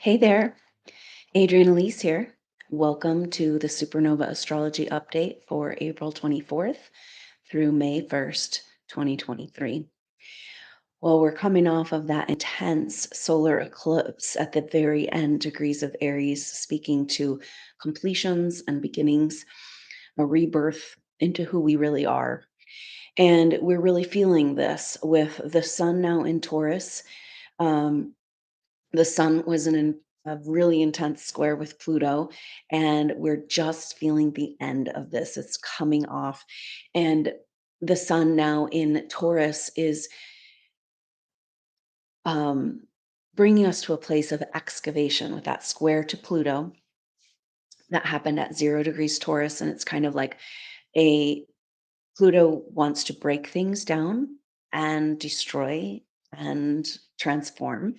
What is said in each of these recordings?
Hey there, Adrienne Elise here. Welcome to the SuperNova Astrology update for April 24th through May 1st, 2023. Well, we're coming off of that intense solar eclipse at the very end, degrees of Aries, speaking to completions and beginnings, a rebirth into who we really are. And we're really feeling this with the sun now in Taurus. Um, the sun was in a really intense square with Pluto, and we're just feeling the end of this. It's coming off. And the sun now in Taurus is um, bringing us to a place of excavation with that square to Pluto that happened at 0 degrees Taurus. And it's kind of like a Pluto wants to break things down and destroy and transform.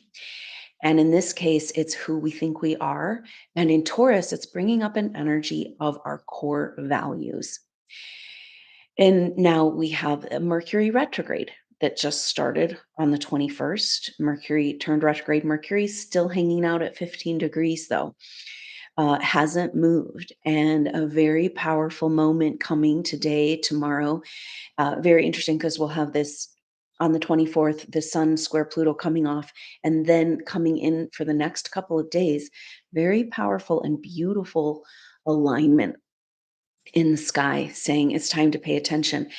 And in this case, it's who we think we are. And in Taurus, it's bringing up an energy of our core values. And now we have a Mercury retrograde that just started on the 21st. Mercury turned retrograde. Mercury's still hanging out at 15 degrees, though. Hasn't moved. And a very powerful moment coming today, tomorrow. Very interesting because we'll have this on the 24th, the sun square Pluto coming off, and then coming in for the next couple of days. Very powerful and beautiful alignment in the sky saying it's time to pay attention.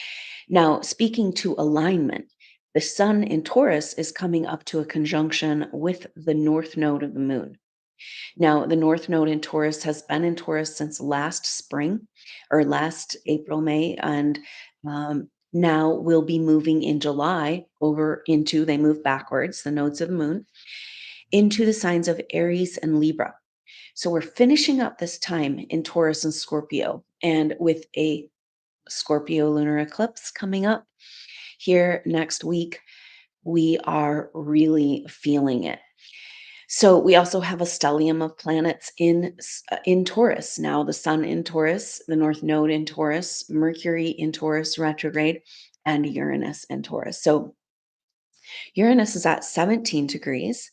Now, speaking to alignment, the sun in Taurus is coming up to a conjunction with the north node of the moon. Now, the North Node in Taurus has been in Taurus since last spring or last April, May, and now we'll be moving in July over into, they move backwards, the nodes of the moon, into the signs of Aries and Libra. So we're finishing up this time in Taurus and Scorpio, and with a Scorpio lunar eclipse coming up here next week, we are really feeling it. So we also have a stellium of planets in Taurus. Now the sun in Taurus, the north node in Taurus, Mercury in Taurus retrograde, and Uranus in Taurus. So Uranus is at 17 degrees,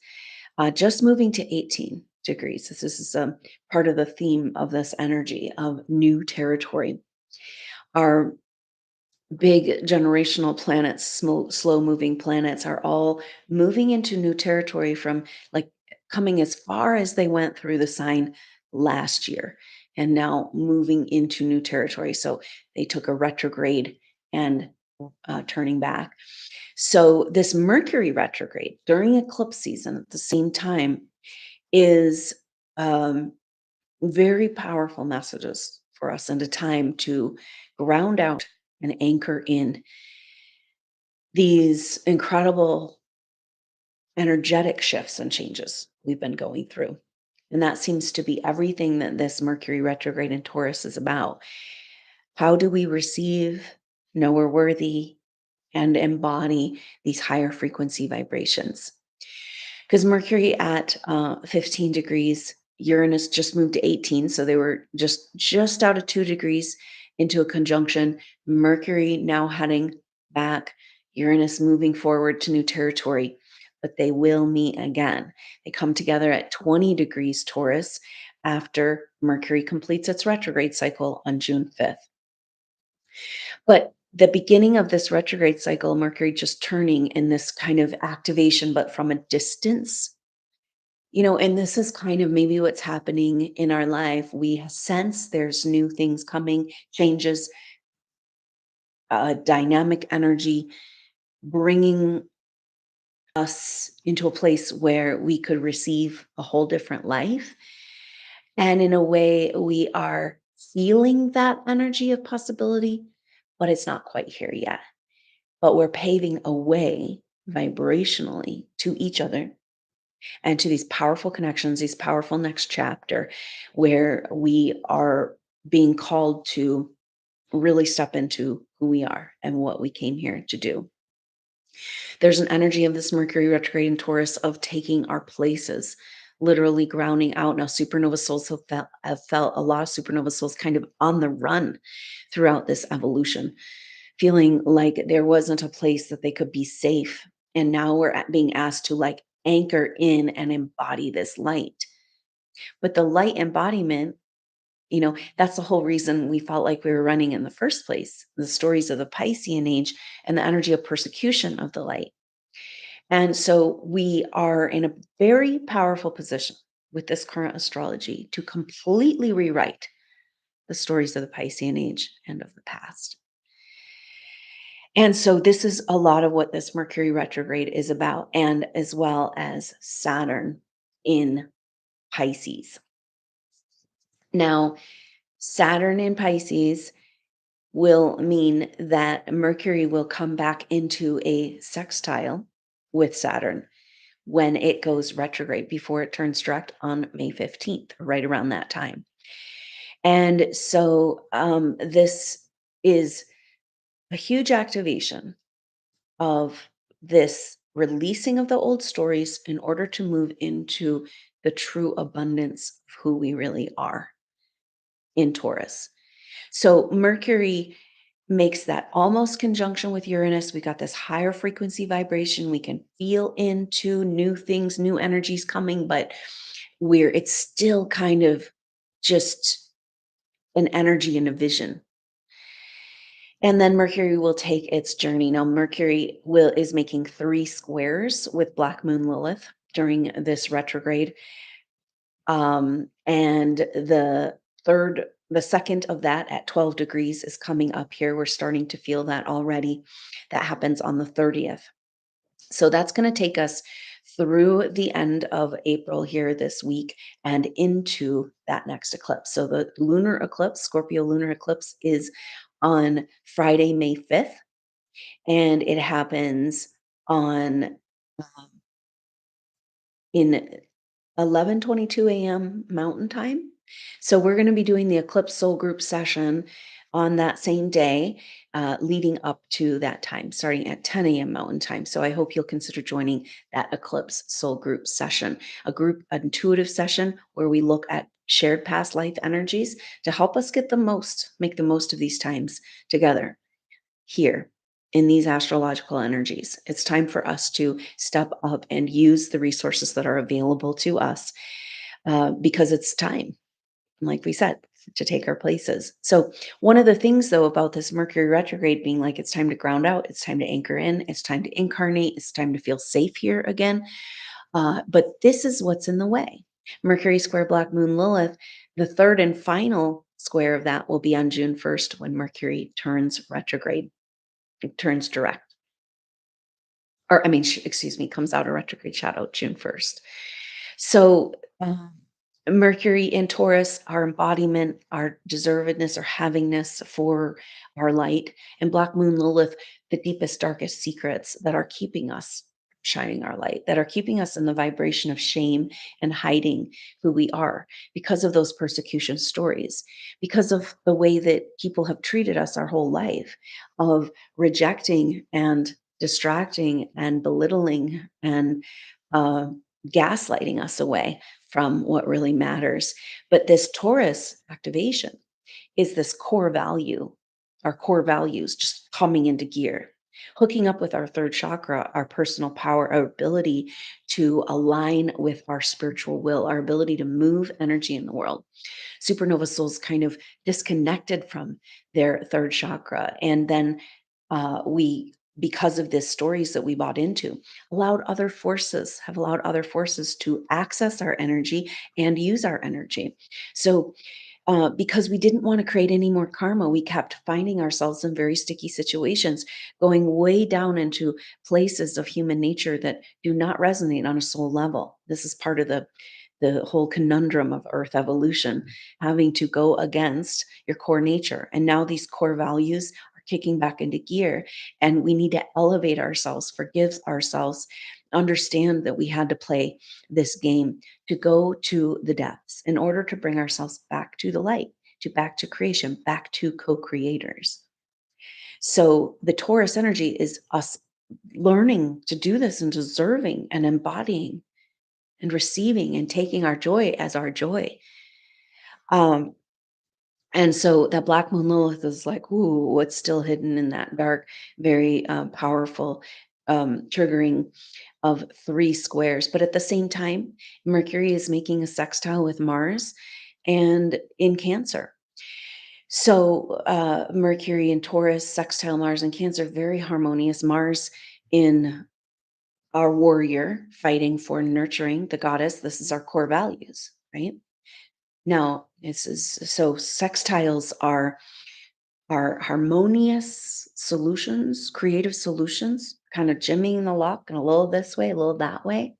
just moving to 18 degrees. This is a part of the theme of this energy of new territory. Our big generational planets, slow moving planets, are all moving into new territory from like coming as far as they went through the sign last year and now moving into new territory. So they took a retrograde and turning back. So this Mercury retrograde during eclipse season at the same time is very powerful messages for us and a time to ground out and anchor in these incredible energetic shifts and changes we've been going through. And that seems to be everything that this Mercury retrograde in Taurus is about. How do we receive, know we're worthy, and embody these higher frequency vibrations? Because Mercury at 15 degrees, Uranus just moved to 18, so they were just out of 2 degrees into a conjunction. Mercury now heading back, Uranus moving forward to new territory, but they will meet again. They come together at 20 degrees Taurus after Mercury completes its retrograde cycle on June 5th. But the beginning of this retrograde cycle, Mercury just turning in this kind of activation, but from a distance. And this is kind of maybe what's happening in our life. We sense there's new things coming, changes, dynamic energy, bringing us into a place where we could receive a whole different life. And in a way, we are feeling that energy of possibility, but it's not quite here yet. But we're paving a way vibrationally to each other and to these powerful connections, these powerful next chapter where we are being called to really step into who we are and what we came here to do. There's an energy of this Mercury retrograde in Taurus of taking our places, literally grounding out. Now, supernova souls have felt a lot of supernova souls kind of on the run throughout this evolution, feeling like there wasn't a place that they could be safe. And now we're being asked to like anchor in and embody this light. But the light embodiment, that's the whole reason we felt like we were running in the first place. The stories of the Piscean age and the energy of persecution of the light. And so we are in a very powerful position with this current astrology to completely rewrite the stories of the Piscean age and of the past. And so this is a lot of what this Mercury retrograde is about, and as well as Saturn in Pisces. Now, Saturn in Pisces will mean that Mercury will come back into a sextile with Saturn when it goes retrograde before it turns direct on May 15th, right around that time. And so this is a huge activation of this releasing of the old stories in order to move into the true abundance of who we really are in Taurus. So Mercury makes that almost conjunction with Uranus. We got this higher frequency vibration. We can feel into new things, new energies coming, but it's still kind of just an energy and a vision. And then Mercury will take its journey. Now, Mercury is making 3 squares with Black Moon Lilith during this retrograde. And the second of that at 12 degrees is coming up here. We're starting to feel that already. That happens on the 30th. So that's going to take us through the end of April here this week and into that next eclipse. So the lunar eclipse, Scorpio lunar eclipse, is on Friday, May 5th, and it happens on um, in 11:22 a.m. Mountain Time. So we're going to be doing the Eclipse Soul Group session on that same day, leading up to that time, starting at 10 a.m. Mountain Time. So I hope you'll consider joining that Eclipse Soul Group session, a group intuitive session where we look at shared past life energies to help us make the most of these times together here in these astrological energies. It's time for us to step up and use the resources that are available to us because it's time, like we said, to take our places. So, one of the things, though, about this Mercury retrograde being like it's time to ground out, it's time to anchor in, it's time to incarnate, it's time to feel safe here again. But this is what's in the way. Mercury square Black Moon Lilith, the third and final square of that will be on June 1st when Mercury turns retrograde. It turns direct. Or, I mean, excuse me, comes out of retrograde shadow June 1st. So, Mercury in Taurus, our embodiment, our deservedness or havingness for our light, and Black Moon Lilith, the deepest, darkest secrets that are keeping us shining our light, that are keeping us in the vibration of shame and hiding who we are because of those persecution stories, because of the way that people have treated us our whole life, of rejecting and distracting and belittling and uh, gaslighting us away from what really matters. But this Taurus activation is this core value, our core values just coming into gear, hooking up with our third chakra, our personal power, our ability to align with our spiritual will, our ability to move energy in the world. SuperNova Souls kind of disconnected from their third chakra. And then we, because of this stories that we bought into, have allowed other forces to access our energy and use our energy. So because we didn't want to create any more karma, we kept finding ourselves in very sticky situations, going way down into places of human nature that do not resonate on a soul level. This is part of the whole conundrum of earth evolution, having to go against your core nature. And now these core values are kicking back into gear, and we need to elevate ourselves, forgive ourselves, understand that we had to play this game to go to the depths in order to bring ourselves back to the light, to back to creation, back to co-creators. So the Taurus energy is us learning to do this and deserving and embodying and receiving and taking our joy as our joy. Um, and so that Black Moon Lilith is like, ooh, what's still hidden in that dark, very powerful triggering of 3 squares, but at the same time, Mercury is making a sextile with Mars and in Cancer. So, Mercury in Taurus, sextile Mars in Cancer, very harmonious. Mars in our warrior, fighting for nurturing the goddess. This is our core values, right? Now, this is so sextiles are harmonious solutions, creative solutions, kind of jimmying the lock and a little this way, a little that way.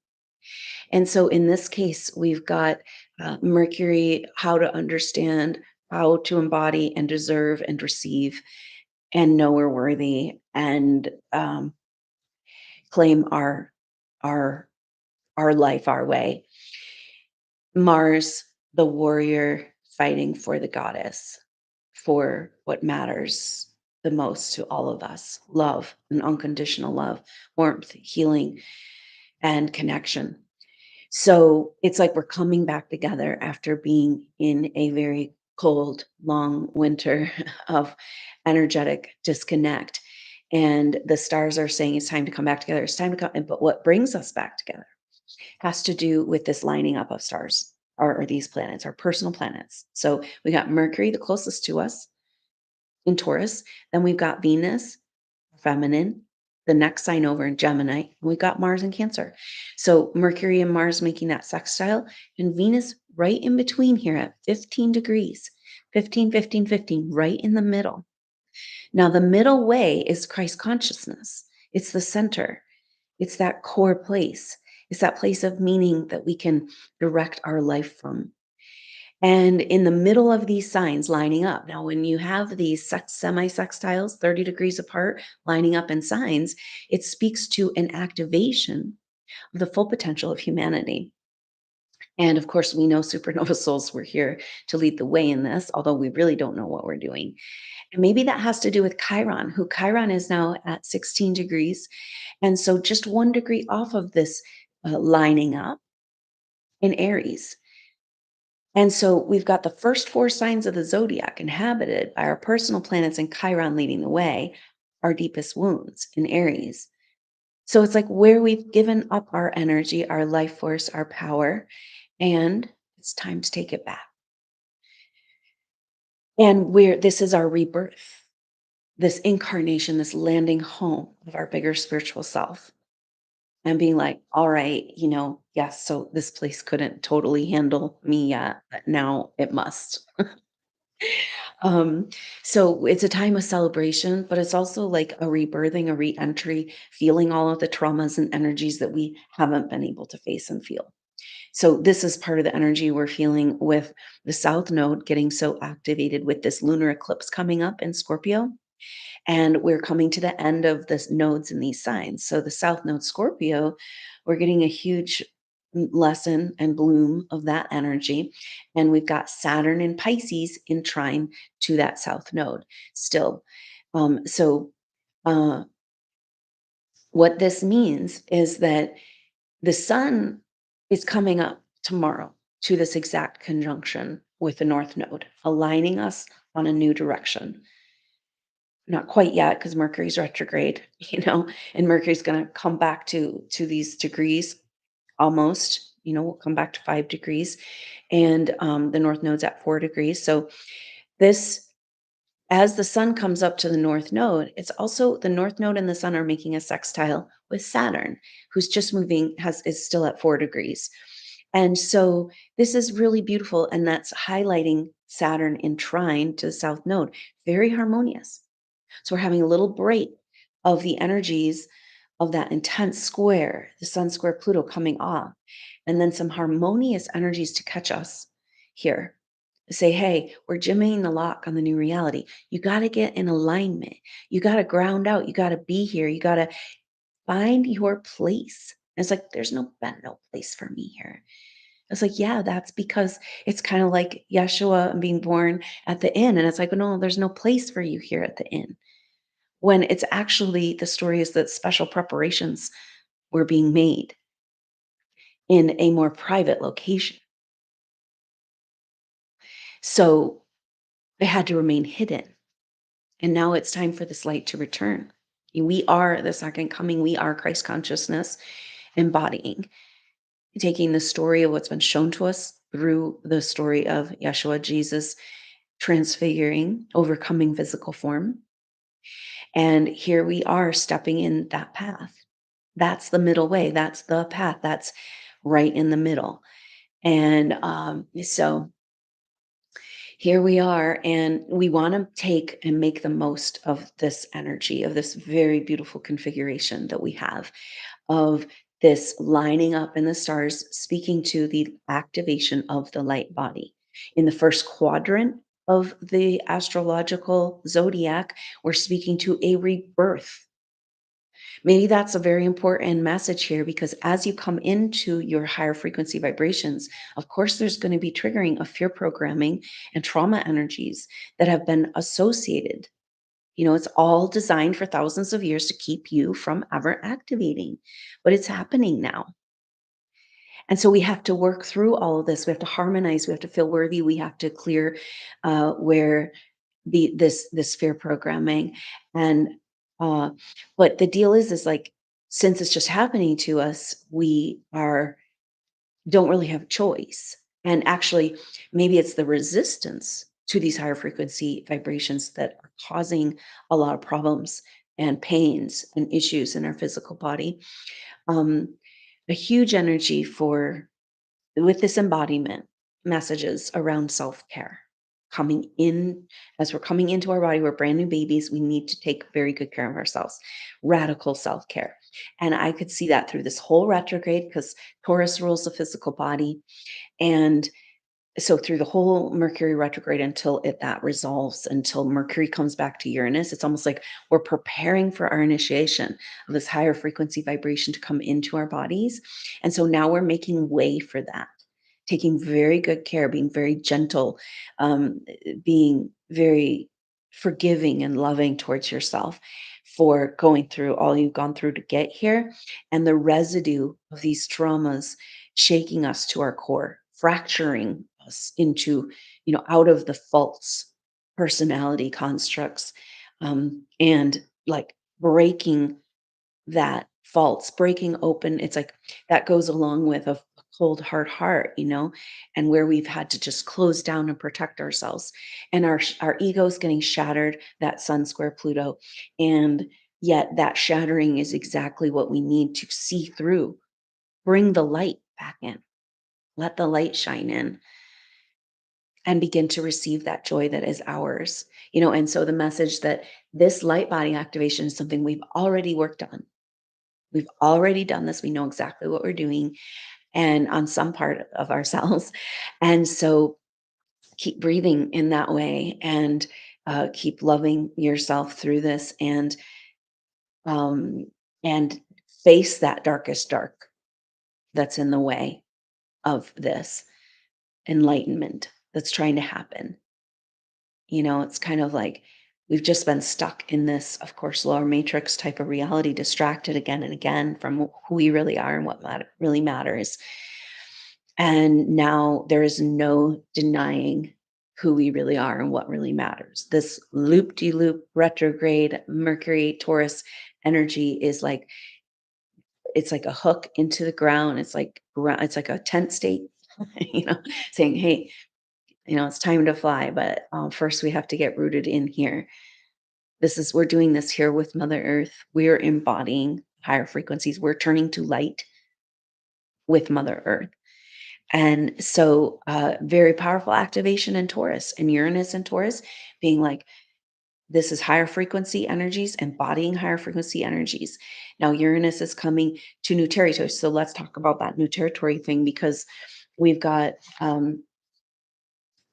And so in this case, we've got Mercury, how to understand, how to embody and deserve and receive and know we're worthy and claim our our life our way. Mars, the warrior fighting for the goddess, for what matters the most to all of us: love and unconditional love, warmth, healing, and connection. So it's like we're coming back together after being in a very cold, long winter of energetic disconnect. And the stars are saying it's time to come back together. It's time to come. But what brings us back together has to do with this lining up of stars or these planets, our personal planets. So we got Mercury, the closest to us in Taurus. Then we've got Venus, feminine, the next sign over in Gemini. And we've got Mars in Cancer. So Mercury and Mars making that sextile, and Venus right in between here at 15 degrees, 15, 15, 15, right in the middle. Now, the middle way is Christ consciousness, it's the center. It's that core place. It's that place of meaning that we can direct our life from. And in the middle of these signs lining up, now, when you have these semi sextiles, 30 degrees apart, lining up in signs, it speaks to an activation of the full potential of humanity. And of course, we know supernova souls were here to lead the way in this, although we really don't know what we're doing. And maybe that has to do with Chiron, who Chiron is now at 16 degrees. And so just 1 degree off of this lining up in Aries. And so we've got the first 4 signs of the zodiac inhabited by our personal planets and Chiron leading the way, our deepest wounds in Aries. So it's like where we've given up our energy, our life force, our power, and it's time to take it back. And this is our rebirth, this incarnation, this landing home of our bigger spiritual self. And being like, all right, yes, so this place couldn't totally handle me yet, but now it must. Um, so it's a time of celebration, but it's also like a rebirthing, a re-entry, feeling all of the traumas and energies that we haven't been able to face and feel. So this is part of the energy we're feeling with the South Node getting so activated with this lunar eclipse coming up in Scorpio. And we're coming to the end of the nodes in these signs. So the South Node Scorpio, we're getting a huge lesson and bloom of that energy. And we've got Saturn in Pisces in trine to that South Node still. So uh, what this means is that the sun is coming up tomorrow to this exact conjunction with the North Node, aligning us on a new direction. Not quite yet, because Mercury's retrograde, and Mercury's gonna come back to these degrees almost, we'll come back to 5 degrees, and, the North Node's at 4 degrees, so this as the sun comes up to the North Node, it's also the North Node and the sun are making a sextile with Saturn, who's just moving has is still at 4 degrees, and so this is really beautiful, and that's highlighting Saturn in trine to the South Node, very harmonious. So we're having a little break of the energies of that intense square, the Sun square Pluto coming off, and then some harmonious energies to catch us here. Say, hey, we're jimmying the lock on the new reality. You got to get in alignment. You got to ground out. You got to be here. You got to find your place. And it's like, there's been no place for me here. It's like, yeah, that's because it's kind of like Yeshua being born at the inn. And it's like, no, there's no place for you here at the inn, when it's actually the story is that special preparations were being made in a more private location. So they had to remain hidden. And now it's time for this light to return. We are the second coming. We are Christ consciousness embodying, taking the story of what's been shown to us through the story of Yeshua, Jesus, transfiguring, overcoming physical form. And here we are stepping in that path. That's the middle way. That's the path. That's right in the middle. And so here we are, and we want to take and make the most of this energy, of this very beautiful configuration that we have, of this lining up in the stars, speaking to the activation of the light body. In the first quadrant of the astrological zodiac, we're speaking to a rebirth. Maybe that's a very important message here, because as you come into your higher frequency vibrations, of course, there's going to be triggering of fear programming and trauma energies that have been associated. It's all designed for thousands of years to keep you from ever activating, but it's happening now. And so we have to work through all of this. We have to harmonize. We have to feel worthy. We have to clear where this fear programming. And uh but the deal is like, since it's just happening to us, we are don't really have choice. And actually, maybe it's the resistance to these higher frequency vibrations that are causing a lot of problems and pains and issues in our physical body. um a huge energy for with this embodiment messages around self-care coming in. As we're coming into our body, we're brand new babies, we need to take very good care of ourselves. Radical self-care. And I could see that through this whole retrograde, because Taurus rules the physical body. And so through the whole Mercury retrograde, until that resolves, until Mercury comes back to Uranus, it's almost like we're preparing for our initiation of this higher frequency vibration to come into our bodies. And so now we're making way for that, taking very good care, being very gentle, being very forgiving and loving towards yourself for going through all you've gone through to get here, and the residue of these traumas shaking us to our core, fracturing us into, out of the false personality constructs, and like breaking that false, breaking open. It's like that goes along with a cold, hard heart, and where we've had to just close down and protect ourselves. And our ego's getting shattered, that Sun square Pluto. And yet that shattering is exactly what we need to see through, bring the light back in, let the light shine in, and begin to receive that joy that is ours. And so the message that this light body activation is something we've already worked on. We've already done this. We know exactly what we're doing, and on some part of ourselves. And so keep breathing in that way, and keep loving yourself through this, um, and face that darkest dark that's in the way of this enlightenment that's trying to happen. It's kind of like we've just been stuck in this, of course, lower matrix type of reality, distracted again and again from who we really are and what really matters. And now there is no denying who we really are and what really matters. This loop de loop retrograde Mercury Taurus energy is like, it's like a hook into the ground. It's like a tent state, you know, saying, hey, it's time to fly. But first we have to get rooted in here. We're doing this here with Mother Earth. We're embodying higher frequencies. We're turning to light with Mother Earth. And so, very powerful activation in Taurus and Uranus and Taurus being like, this is higher frequency energies, embodying higher frequency energies. Now, Uranus is coming to new territory. So let's talk about that new territory thing, because we've got,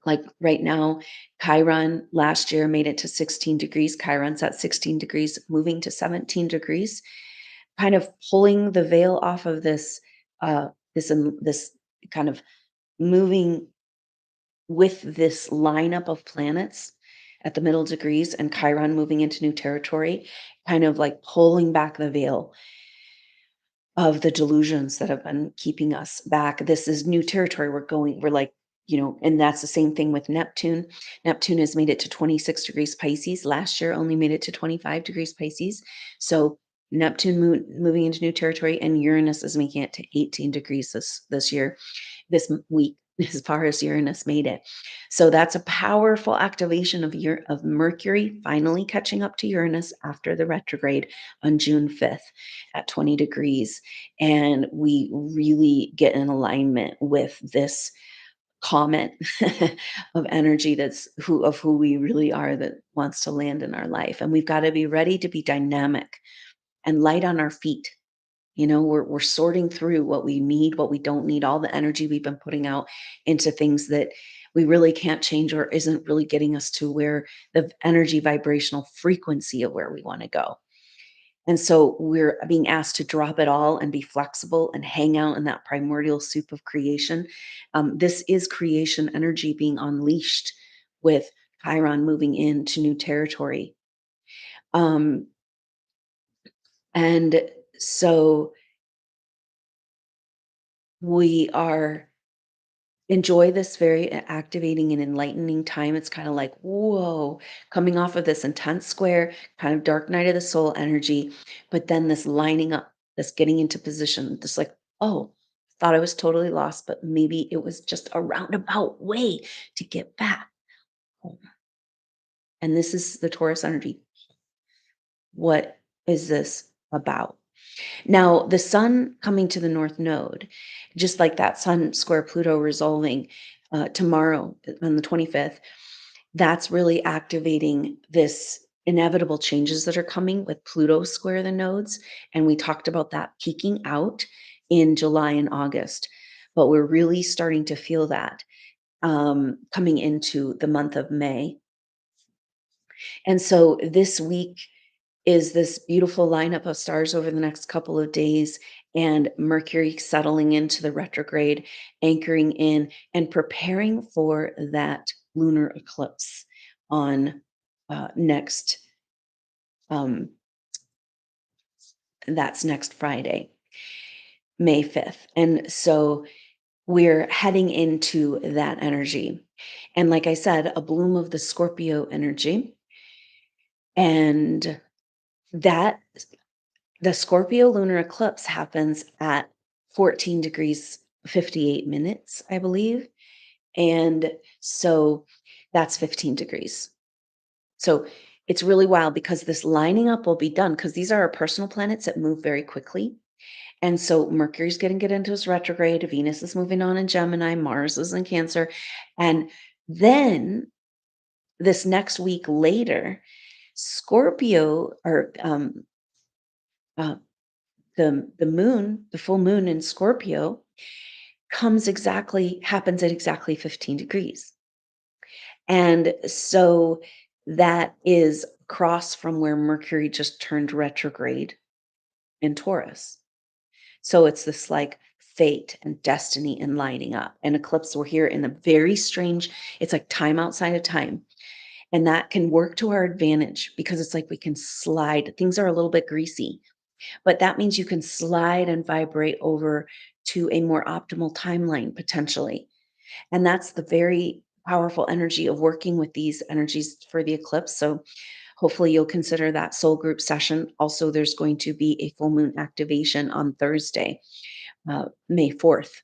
like right now, Chiron last year made it to 16 degrees. Chiron's at 16 degrees, moving to 17 degrees, kind of pulling the veil off of this kind of moving with this lineup of planets at the middle degrees, and Chiron moving into new territory, kind of like pulling back the veil of the delusions that have been keeping us back. This is new territory. We're like And that's the same thing with Neptune. Neptune has made it to 26 degrees Pisces. Last year only made it to 25 degrees Pisces. So Neptune moving into new territory, and Uranus is making it to 18 degrees this year, week, as far as Uranus made it. So that's a powerful activation of Mercury finally catching up to Uranus after the retrograde on June 5th at 20 degrees. And we really get in alignment with this comment of energy who we really are, that wants to land in our life. And we've got to be ready to be dynamic and light on our feet. We're sorting through what we need, what we don't need, all the energy we've been putting out into things that we really can't change or isn't really getting us to where the energy vibrational frequency of where we want to go. And so we're being asked to drop it all and be flexible and hang out in that primordial soup of creation. This is creation energy being unleashed with Chiron moving into new territory. Um, and so we are enjoy this very activating and enlightening time. It's kind of like, whoa, coming off of this intense square, kind of dark night of the soul energy, but then this lining up, this getting into position, this like, oh, thought I was totally lost, but maybe it was just a roundabout way to get back home. And this is the Taurus energy. What is this about? Now, the sun coming to the north node, just like that sun square Pluto resolving tomorrow on the 25th, that's really activating this inevitable changes that are coming with Pluto square the nodes. And we talked about that peaking out in July and August. But we're really starting to feel that coming into the month of May. And so this week, is this beautiful lineup of stars over the next couple of days, and Mercury settling into the retrograde, anchoring in and preparing for that lunar eclipse on next um, that's next Friday, May 5th. And so we're heading into that energy. And like I said, a bloom of the Scorpio energy. And that the Scorpio lunar eclipse happens at 14 degrees 58 minutes, I believe. And so that's 15 degrees. So it's really wild because this lining up will be done because these are our personal planets that move very quickly. And so Mercury's going to get into his retrograde, Venus is moving on in Gemini, Mars is in Cancer. And then this next week later, Scorpio or uh, the moon, the full moon in Scorpio happens at exactly 15 degrees. And so that is across from where Mercury just turned retrograde in Taurus. So it's this like fate and destiny and lining up. And eclipse, we're here in a very strange, it's like time outside of time. And that can work to our advantage because it's like we can slide. Things are a little bit greasy. But that means you can slide and vibrate over to a more optimal timeline potentially. And that's the very powerful energy of working with these energies for the eclipse. So hopefully you'll consider that soul group session. Also, there's going to be a full moon activation on Thursday, May 4th.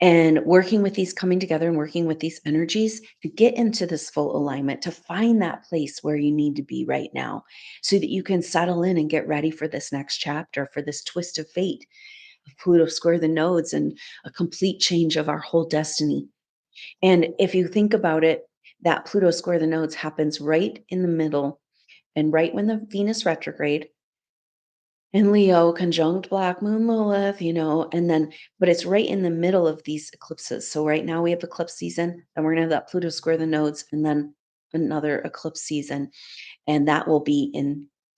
And working with these, coming together and working with these energies to get into this full alignment, to find that place where you need to be right now so that you can settle in and get ready for this next chapter, for this twist of fate of Pluto square the nodes and a complete change of our whole destiny. And if you think about it, that Pluto square the nodes happens right in the middle and right when the Venus retrograde and Leo conjunct Black Moon Lilith, and then, but it's right in the middle of these eclipses. So right now we have eclipse season, and we're gonna have that Pluto square the nodes, and then another eclipse season, and that will be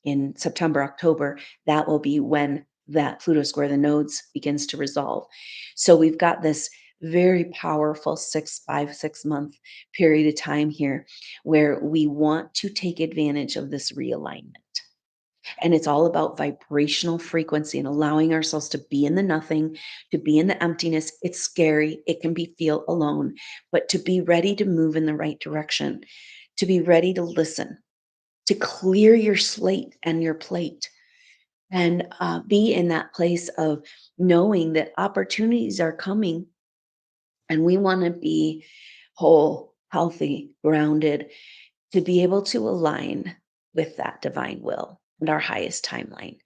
in September, October. That will be when that Pluto square the nodes begins to resolve. So we've got this very powerful 6 month period of time here where we want to take advantage of this realignment. And it's all about vibrational frequency and allowing ourselves to be in the nothing, to be in the emptiness. It's scary. It can be feel alone, but to be ready to move in the right direction, to be ready to listen, to clear your slate and your plate, and be in that place of knowing that opportunities are coming, and we want to be whole, healthy, grounded, to be able to align with that divine will and our highest timeline.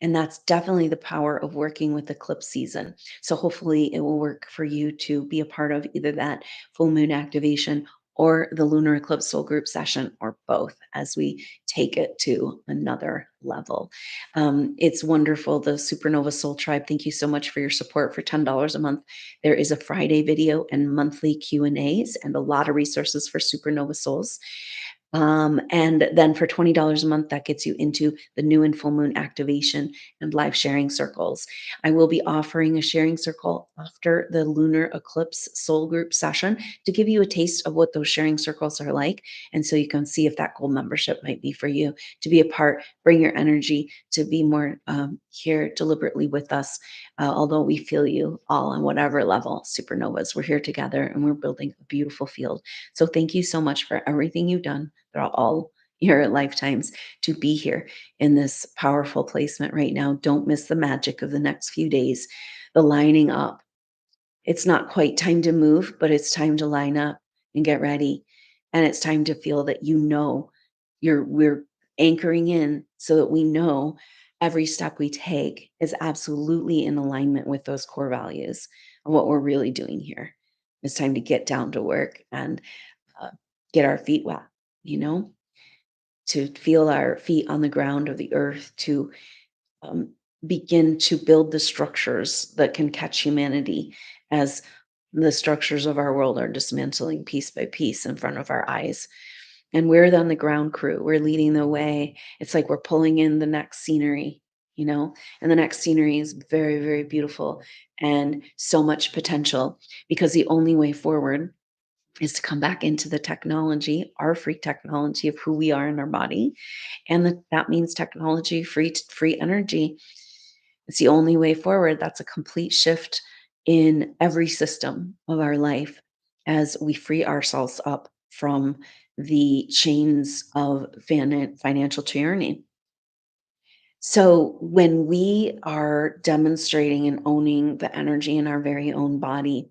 And that's definitely the power of working with eclipse season. So hopefully it will work for you to be a part of either that full moon activation or the lunar eclipse soul group session, or both, as we take it to another level. It's wonderful. The Supernova Soul Tribe, thank you so much for your support. For $10 a month, there is a Friday video and monthly Q&As and a lot of resources for Supernova Souls. And then for $20 a month, that gets you into the new and full moon activation and live sharing circles. I will be offering a sharing circle after the lunar eclipse soul group session to give you a taste of what those sharing circles are like. And so you can see if that gold membership might be for you, to be a part, bring your energy, to be more here deliberately with us. Although we feel you all on whatever level, supernovas, we're here together and we're building a beautiful field. So thank you so much for everything you've done throughout all your lifetimes to be here in this powerful placement right now. Don't miss the magic of the next few days, the lining up. It's not quite time to move, but it's time to line up and get ready. And it's time to feel that we're anchoring in so that we know every step we take is absolutely in alignment with those core values of what we're really doing here. It's time to get down to work and uh, get our feet wet, you know, to feel our feet on the ground of the earth, to um, begin to build the structures that can catch humanity as the structures of our world are dismantling piece by piece in front of our eyes. And we're then the ground crew. We're leading the way. It's like we're pulling in the next scenery, you know, and the next scenery is very, very beautiful and so much potential, because the only way forward is to come back into the technology, our free technology of who we are in our body. And that means technology, free energy. It's the only way forward. That's a complete shift in every system of our life as we free ourselves up from the chains of financial tyranny. So when we are demonstrating and owning the energy in our very own body,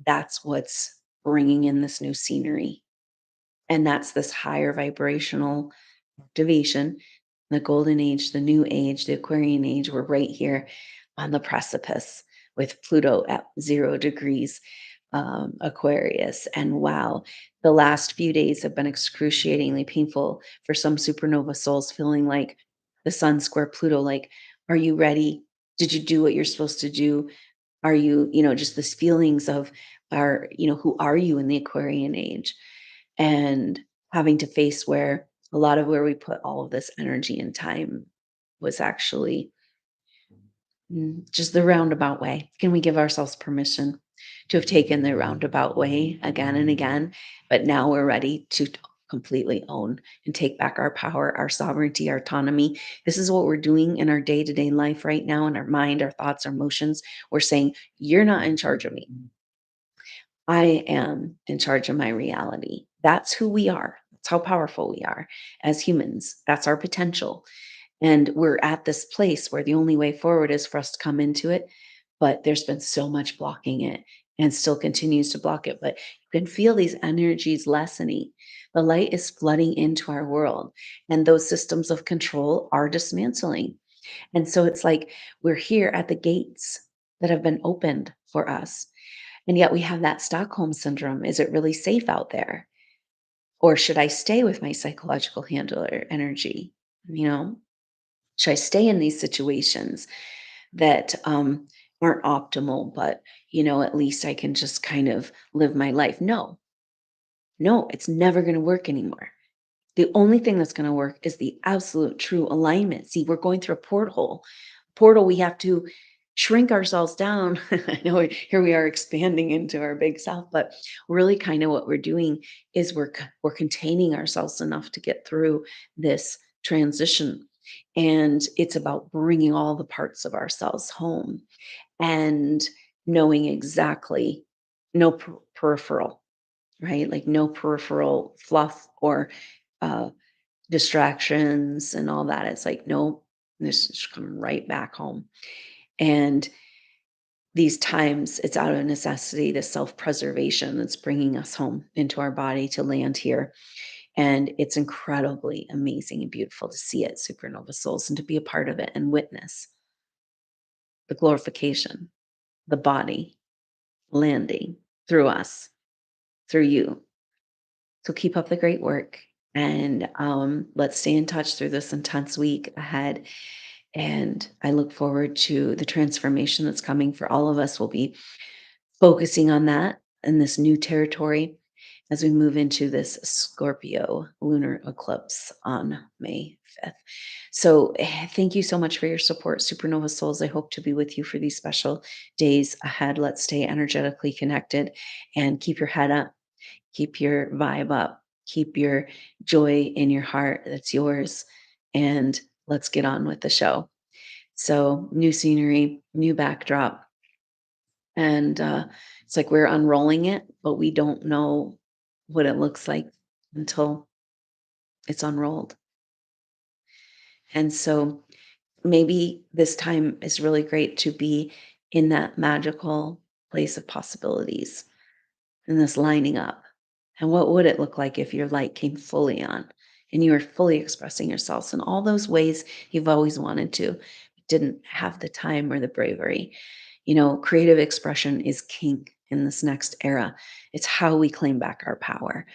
that's what's bringing in this new scenery. And that's this higher vibrational activation, the golden age, the new age, the Aquarian age. We're right here on the precipice with Pluto at 0 degrees Aquarius. And wow, the last few days have been excruciatingly painful for some supernova souls, feeling like the sun square Pluto. Like, are you ready? Did you do what you're supposed to do? Are you, just this feelings of, who are you in the Aquarian age? And having to face where a lot of where we put all of this energy and time was actually just the roundabout way. Can we give ourselves permission to have taken the roundabout way again and again? But now we're ready to completely own and take back our power, our sovereignty, our autonomy. This is what we're doing in our day to day life right now, in our mind, our thoughts, our emotions. We're saying, you're not in charge of me. I am in charge of my reality. That's who we are. That's how powerful we are as humans. That's our potential. And we're at this place where the only way forward is for us to come into it. But there's been so much blocking it and still continues to block it. But you can feel these energies lessening. The light is flooding into our world, and those systems of control are dismantling. And so it's like we're here at the gates that have been opened for us. And yet we have that Stockholm syndrome. Is it really safe out there? Or should I stay with my psychological handler energy? You know, should I stay in these situations that aren't optimal, but, at least I can just kind of live my life? No, no, it's never going to work anymore. The only thing that's going to work is the absolute true alignment. See, we're going through a porthole. Portal, we have to shrink ourselves down. I know here we are expanding into our big self, but really kind of what we're doing is we're containing ourselves enough to get through this transition. And it's about bringing all the parts of ourselves home and knowing exactly no peripheral, right? Like no peripheral fluff or uh, distractions and all that. It's like, no, this is coming right back home. And these times, it's out of necessity, the self preservation that's bringing us home into our body to land here. And it's incredibly amazing and beautiful to see it, Supernova Souls, and to be a part of it and witness the glorification, the body landing through us, through you. So keep up the great work. And let's stay in touch through this intense week ahead. And I look forward to the transformation that's coming for all of us. We'll be focusing on that in this new territory as we move into this Scorpio lunar eclipse on May 5th. So, thank you so much for your support, Supernova Souls. I hope to be with you for these special days ahead. Let's stay energetically connected and keep your head up, keep your vibe up, keep your joy in your heart that's yours, and let's get on with the show. So, new scenery, new backdrop, and it's like we're unrolling it, but we don't know what it looks like until it's unrolled. And so maybe this time is really great to be in that magical place of possibilities and this lining up. And what would it look like if your light came fully on and you were fully expressing yourselves in all those ways you've always wanted to, but didn't have the time or the bravery? Creative expression is king in this next era. It's how we claim back our power.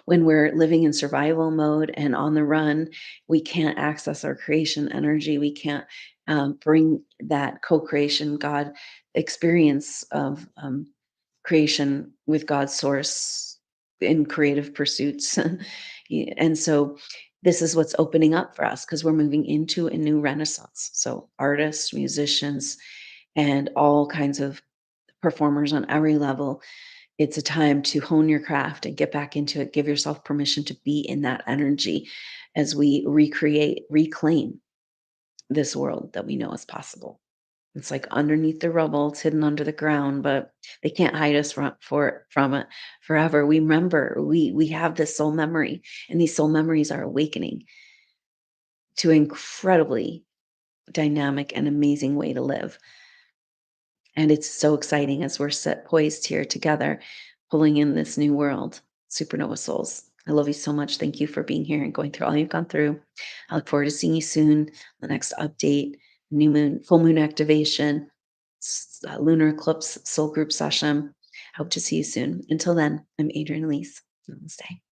When we're living in survival mode and on the run, we can't access our creation energy. We can't bring that co creation God experience of creation with God's source in creative pursuits. And so this is what's opening up for us because we're moving into a new renaissance. So artists, musicians, and all kinds of performers on every level, it's a time to hone your craft and get back into it. Give yourself permission to be in that energy as we recreate, reclaim this world that we know is possible. It's like underneath the rubble, it's hidden under the ground, but they can't hide us from it forever. We remember, we have this soul memory, and these soul memories are awakening to incredibly dynamic and amazing way to live. And it's so exciting as we're set poised here together, pulling in this new world, Supernova Souls. I love you so much. Thank you for being here and going through all you've gone through. I look forward to seeing you soon. The next update, new moon, full moon activation, lunar eclipse, soul group session. Hope to see you soon. Until then, I'm Adrienne Elise. Namaste.